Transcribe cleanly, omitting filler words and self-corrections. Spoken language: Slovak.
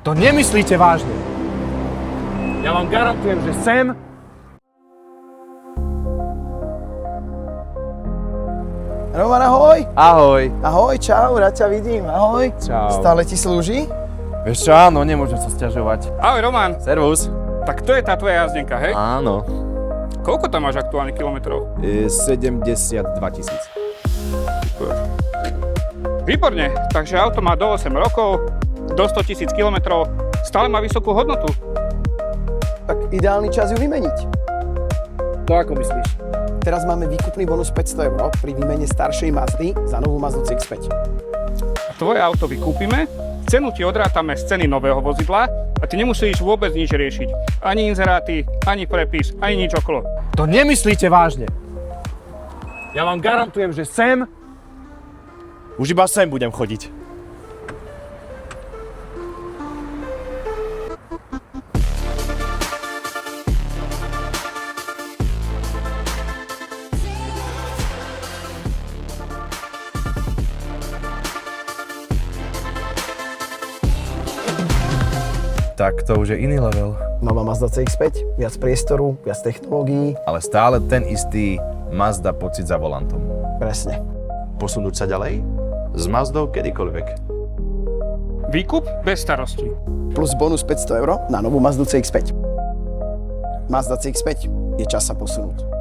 To nemyslíte vážne. Ja vám garantujem, že sem... Roman, ahoj. Ahoj. Ahoj, čau, rád ťa vidím, ahoj. Čau. Stále ti slúži? Vieš čo, áno, nemôžem sa sťažovať. Ahoj Roman, Servus. tak to je tá tvoja jazdenka, hej? Áno. Koľko tam máš aktuálne kilometrov? 72 000. Výborne, takže auto má do 8 rokov, do 100 000 kilometrov, stále má vysokú hodnotu. Tak ideálny čas ju vymeniť. To ako myslíš? Teraz máme výkupný bonus 500 € pri výmene staršej Mazdy za novú Mazdu CX-5. Tvoje auto vykúpime, cenu ti odrátame z ceny nového vozidla a ty nemusíš vôbec nič riešiť. Ani inzeráty, ani prepis, ani nič okolo. To nemyslíte vážne. Ja vám garantujem, že sem... Už iba sem budem chodiť. Tak to už je iný level. Nová Mazda CX-5, viac priestoru, viac technológií. Ale stále ten istý Mazda pocit za volantom. Presne. Posunúť sa ďalej? S Mazdou kedykoľvek. Výkup bez starosti. Plus bonus 500 € na novú Mazdu CX-5. Mazda CX-5, je čas sa posunúť.